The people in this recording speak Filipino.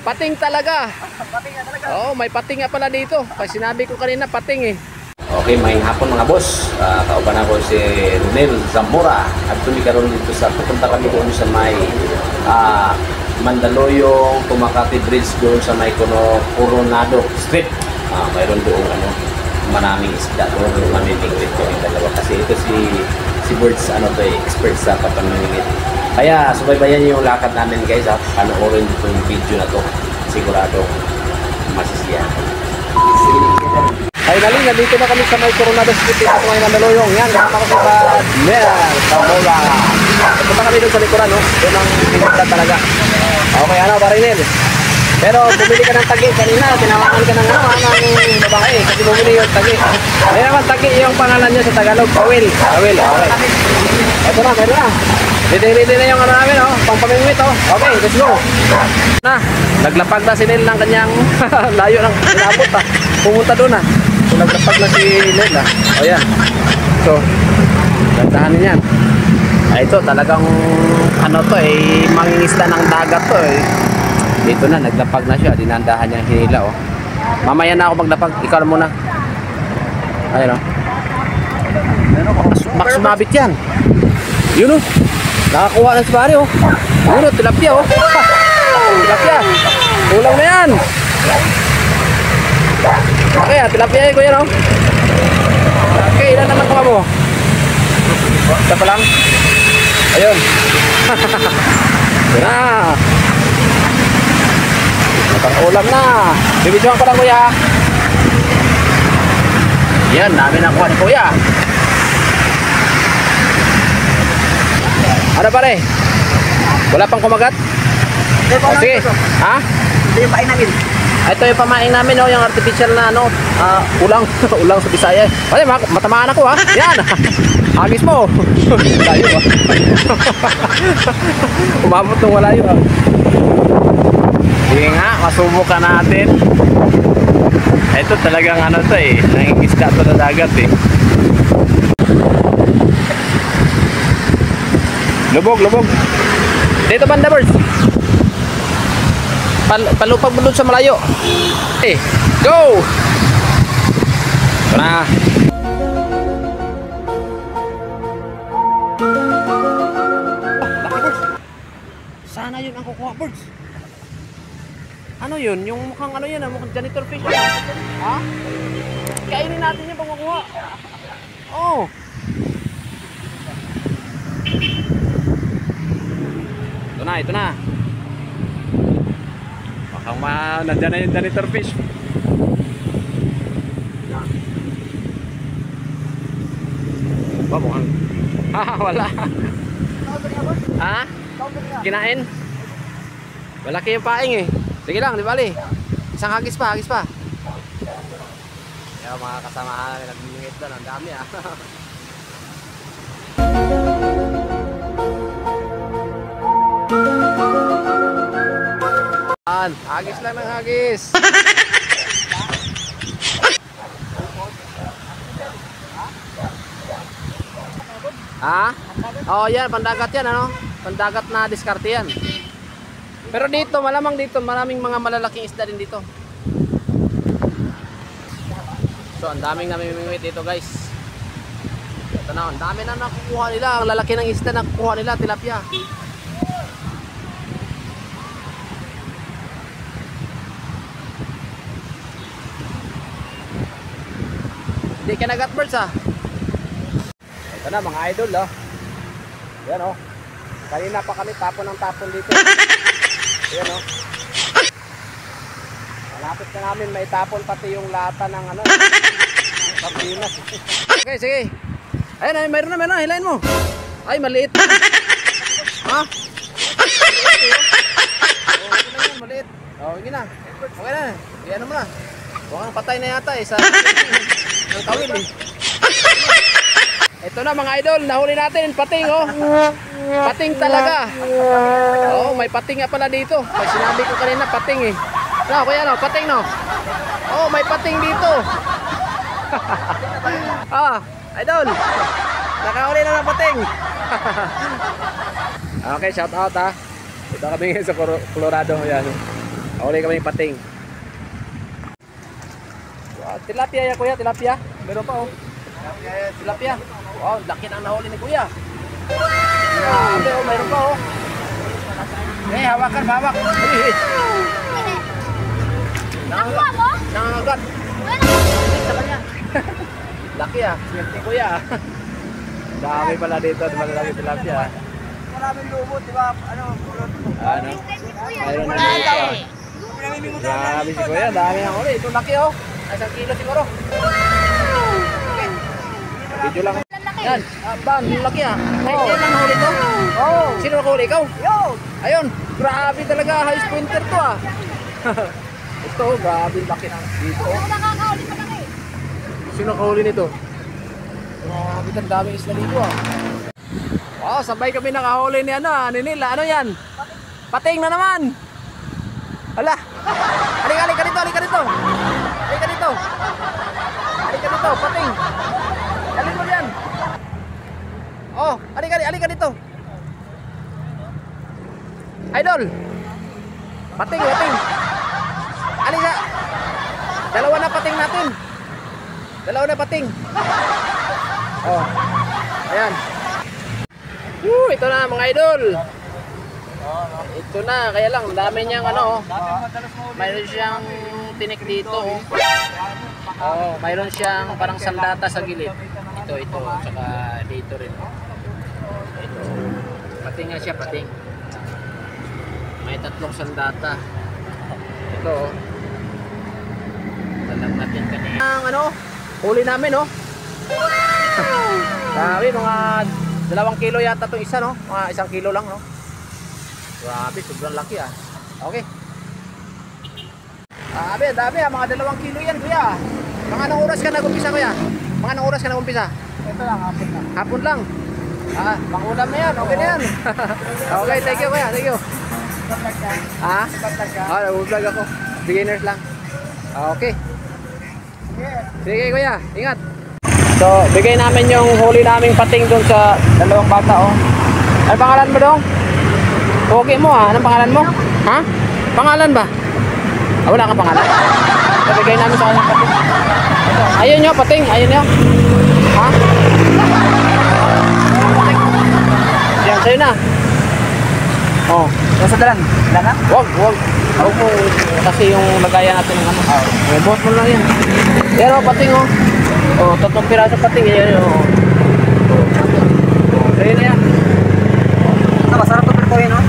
Pating talaga. Pating nga talaga. Oo, may pating nga pala dito. Kasi sinabi ko kanina pating eh. Okay, may hapon mga boss. Kauban ako si Ronel Zamora at tumikaroon dito sa pupunta kami doon sa may Mandaluyong, Tumakati Bridge doon sa may Coronado Street. Mayroon doon maraming isda doon mamimiglit kami dalawa kasi ito si Birds expert sa pagpamimiglit. Kaya subaybayan niyo yung lakad namin guys at panoorin niyo yung video na to. Sigurado masisiyahan. Finally, nandito na kami sa may Coronado Street dito sa may Mandaluyong. Yan, kasama ko si Padner Zamora. Punta kami doon sa likuran, no? Doon ang pinagdad talaga. Okay, Barinel. Pero bumili ka ng tagi kanina, tinawakan ka ng ng babae kasi bumili yung tagi. Ay naman, tagi yung pangalan niya sa Tagalog, Kawil. Kawil, okay. Ito na, meron na. Ready na yung namin, pang-pamimit, Okay, let's go. Na, naglapag na si Nel ng kanyang layo ng inabot, pumunta doon, So, naglapag na si Nel, O, yan. So, gandahanin yan. Ito, talagang, mangingisda ng dagat to, Dito na, naglapag na siya. Dinandahan niyang hinila, Mamaya na ako maglapag. Ikaw na muna. Ayun, Max sumabit yan. Yun, nakakuha na si pare, Yun, tilapia, tilapia. Kulang na yan. Okay, tilapia ko yan, Okay, ilan naman kuha mo? Isa pa lang. Ayun. Yun na. Ulam na. Bibidyoan ko lang, kuya. Yan, namin ang kuha ni kuya. Ano pare? Wala pang kumagat? Sige. Ha? Ito yung pain namin. Ito yung pamain namin, yung artificial na ulang. Ulang sa Bisaya. Pare, matamaan ako, Yan. Agis mo. Layo, Umabot ng walayo, Sige nga, masubukan natin. Ito talagang nangingisda to na dagat, Lubog. Dito banda, Birds. Palupag bulod sa malayo. Go! Ito na. Sana yun ang kukuha, Birds. Ano yun? Yung mukhang mukhang janitor fish. Ha? Kainin natin yung pagkukuha. Ito na. Mukhang nandyan na yung janitor fish. Mukhang wala. Ha? Kinain? Malaki yung paing, Sige lang, di bali. Isang hagis pa. Kaya mga kasamahan namin nagbibingit doon. Ang dami, Hagis lang ng hagis. Yan, pandagat yan, Pandagat na diskarte yan. Pero dito, malamang dito, maraming mga malalaking isda din dito. So, ang daming namimingwit dito, guys. Ito na, ang dami na nakukuha nila. Ang lalaki ng isda na nakukuha nila, tilapia. Hindi ka nagat, Birds, Ito na, mga idol, Yan, Kanina pa kami tapon ng tapon dito. Ayan, malapit na namin may tapon pati yung lata ng sardinas. Okay, sige. Ayun, mayroon na, hilahin mo. Ay, maliit. Ha? Maliit. Sige na. Okay na. Iyan mo na. Mukhang patay na yata, sa ng kawil, Ito na mga idol, nahuli natin, pating, Pating talaga. May pating nga pala dito. Kasi sinabi ko kanina, pating, Kuya, pating, may pating dito. Idol, nakahuli na ng pating. Okay, shout out, Ito kami sa Colorado, yan. Huli kami ng pating. Wow, tilapia ya kuya, tilapia. Meron pa oh. Tilapia. Wow, laki ng nahuli ni kuya. Grabe oh, meron pa oh. Hawakan, hawak. Nakuha mo? Nangangagat. Sa kanya. Laki ah, swerte kuya. Dami pala dito, malaki tilapia. Maraming lumot, di ba? Ano? Ano? Mayroon na dito ah. Grabe si kuya, dami ng huli. Ito laki oh. 1 kilo siguro. Video lang. Yan, ban, laki ah. Ay, yan lang huli to. Oh. Sino nakahuli? Ikaw? Yo! Ayun, grabe talaga, high sprinter to ah. Ito, grabe laki ng dito. Ako nakakahuli pa lang eh. Sino nakahuli nito? Grabe, ang daming isla dito ah. Wow, sabay kami nakahuli ni Nila. Ano yan? Pating na naman. Hala. Halika dito. Halika dito, pating. Alin mo yan? Oh, halika dito. Idol. Pating. Halika. Dalawa na pating. Oh. Ayan. Ito na mga idol. Ito na, kaya lang dami niyang mayroon siyang tinik dito oh. Oh, mayroon siyang parang sandata sa gilid. Ito, tsaka dito rin. Ito. Pating nga siya, pating. May 3 sandata. Ito oh. Talag natin kanina. Ang huli namin oh. Dami, mga 2 kilo yata itong isa no? Mga 1 kilo lang no? Grabe, sobrang laki ah. Okay. Dami ah, mga 2 kilo yan kuya. Mga anong oras ka nag-umpisa kuya? Ito lang, hapon lang. Pang-ulam na yan, okay na yan. Okay, thank you kuya, thank you. Nag-vlog ako. Beginners lang. Okay. Sige kuya, ingat. So, bigay namin yung huli naming pating doon sa 2 bata oh. Ano pangalan mo dong? Okay mo ah, anong pangalan mo? Ha? Pangalan ba? Wala kang pangalan. So, bigay namin sa kanya pating. Ayun nyo, pating, ayun nyo. Ha? Yan, sa'yo na. Oh. Nasa dalan? Dalan? Wag. Huwag mo, kasi yung lagayan natin ng buhat mo lang yan. Yan o, pating o. Oh, 3 piraso pating yan o. Sa'yo na yan. Masarap ito pero no?